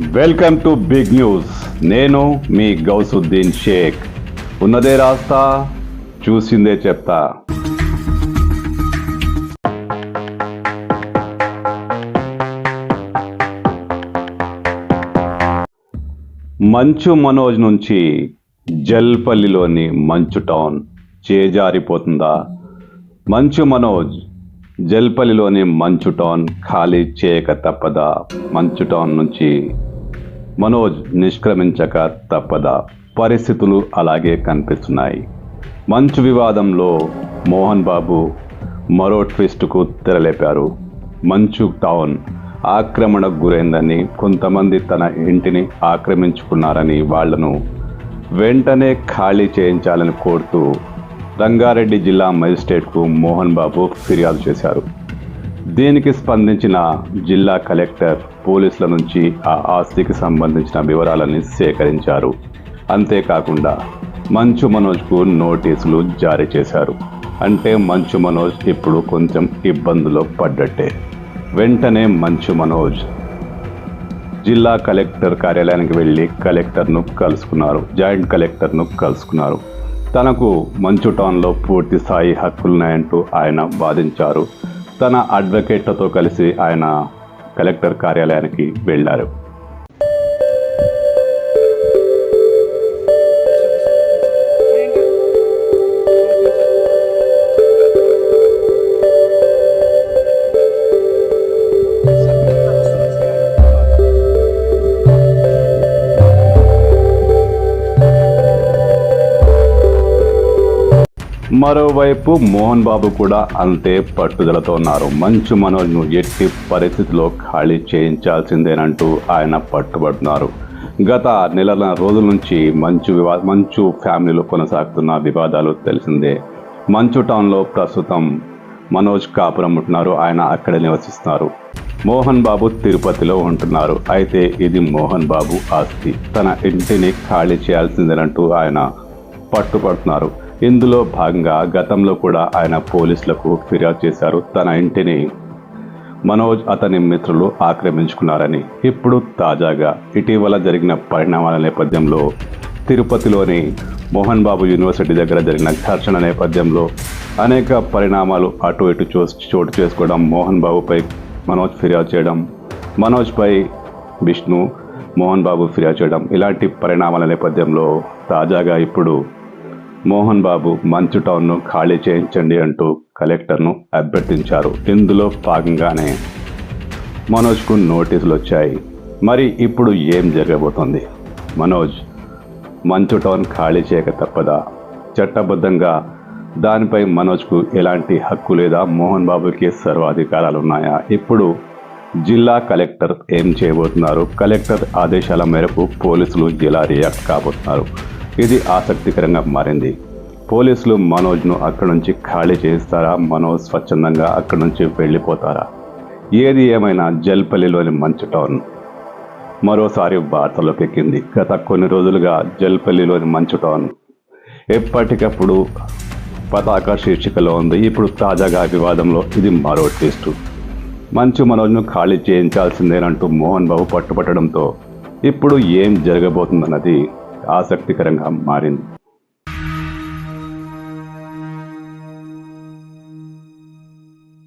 Welcome to big news. నేను మీ గౌసుద్దీన్ షేక్. ఉన్నదే రాస్తా, చూసిందే చెప్తా. మంచు మనోజ్ నుంచి జల్పల్లిలోని మంచు టౌన్ చేజారిపోతుందా? మంచు మనోజ్ జల్పల్లిలోని మంచు టౌన్ ఖాళీ చేయక తప్పదా? మంచు టౌన్ నుంచి మనోజ్ నిష్క్రమించక తప్పదా? పరిస్థితులు అలాగే కనిపిస్తున్నాయి. మంచు వివాదంలో మోహన్ బాబు మరో ట్విస్టుకు తెరలేపారు. మంచు టౌన్ ఆక్రమణకు గురైందని, కొంతమంది తన ఇంటిని ఆక్రమించుకున్నారని, వాళ్లను వెంటనే ఖాళీ చేయించాలని కోరుతూ రంగారెడ్డి జిల్లా మెజిస్ట్రేట్కు మోహన్ బాబు ఫిర్యాదు చేశారు. దీనికి స్పందించిన జిల్లా కలెక్టర్ పోలీసుల నుంచి ఆ ఆస్తికి సంబంధించిన వివరాలని సేకరించారు. అంతేకాకుండా మంచు మనోజ్కు నోటీసులు జారీ చేశారు. అంటే మంచు మనోజ్ ఇప్పుడు కొంచెం ఇబ్బందులో పడ్డట్టే. వెంటనే మంచు మనోజ్ జిల్లా కలెక్టర్ కార్యాలయానికి వెళ్ళి కలెక్టర్ను కలుసుకున్నారు. జాయింట్ కలెక్టర్ను కలుసుకున్నారు. తనకు మంచు టౌన్లో పూర్తి స్థాయి హక్కులున్నాయంటూ ఆయన వాదించారు. తన అడ్వకేట్లతో కలిసి ఆయన కలెక్టర్ కార్యాలయానికి వెళ్ళారు. మరోవైపు మోహన్ బాబు కూడా అంతే పట్టుదలతో ఉన్నారు. మంచు మనోజ్ను ఎట్టి పరిస్థితిలో ఖాళీ చేయించాల్సిందేనంటూ ఆయన పట్టుబడుతున్నారు. గత నెల రోజుల నుంచి మంచు ఫ్యామిలీలో కొనసాగుతున్న వివాదాలు తెలిసిందే. మంచు టౌన్లో ప్రస్తుతం మనోజ్ కాపురం ఉంటున్నారు. ఆయన అక్కడ నివసిస్తున్నారు. మోహన్ బాబు తిరుపతిలో ఉంటున్నారు. అయితే ఇది మోహన్ బాబు ఆస్తి. తన ఇంటిని ఖాళీ చేయాల్సిందేనంటూ ఆయన పట్టుపడుతున్నారు. ఇందులో భాగంగా గతంలో కూడా ఆయన పోలీసులకు ఫిర్యాదు చేశారు. తన ఇంటిని మనోజ్ అతని మిత్రులు ఆక్రమించుకున్నారని. ఇప్పుడు తాజాగా ఇటీవల జరిగిన పరిణామాల నేపథ్యంలో తిరుపతిలోని మోహన్ బాబు యూనివర్సిటీ దగ్గర జరిగిన ఘర్షణ నేపథ్యంలో అనేక పరిణామాలు అటు ఇటు చోటు చేసుకోవడం, మోహన్ బాబుపై మనోజ్ ఫిర్యాదు చేయడం, మనోజ్పై విష్ణు మోహన్ బాబు ఫిర్యాదు చేయడం, ఇలాంటి పరిణామాల నేపథ్యంలో తాజాగా ఇప్పుడు మోహన్ బాబు మంచు టౌన్ను ఖాళీ చేయించండి అంటూ కలెక్టర్ను అభ్యర్థించారు. ఇందులో భాగంగానే మనోజ్కు నోటీసులు వచ్చాయి. మరి ఇప్పుడు ఏం జరగబోతోంది? మనోజ్ మంచు టౌన్ ఖాళీ చేయక తప్పదా? చట్టబద్ధంగా దానిపై మనోజ్కు ఎలాంటి హక్కు లేదా? మోహన్ బాబుకి సర్వాధికారాలు ఉన్నాయా? ఇప్పుడు జిల్లా కలెక్టర్ ఏం చేయబోతున్నారు? కలెక్టర్ ఆదేశాల మేరకు పోలీసులు ఎలా రియాక్ట్ కాబోతున్నారు? ఇది ఆసక్తికరంగా మారింది. పోలీసులు మనోజ్ను అక్కడి నుంచి ఖాళీ చేయిస్తారా? మనోజ్ స్వచ్ఛందంగా అక్కడి నుంచి వెళ్ళిపోతారా? ఏది ఏమైనా జల్పల్లిలోని మంచు టౌన్ మరోసారి వార్తల్లోకి ఎక్కింది. గత కొన్ని రోజులుగా జల్పల్లిలోని మంచు టౌన్ ఎప్పటికప్పుడు పతాక శీర్షికలో ఉంది. ఇప్పుడు తాజాగా వివాదంలో ఇది మరో ట్విస్ట్. మంచు మనోజ్ను ఖాళీ చేయించాల్సిందేనంటూ మోహన్ బాబు పట్టుపట్టడంతో ఇప్పుడు ఏం జరగబోతుందన్నది ఆసక్తికరంగా మారింది.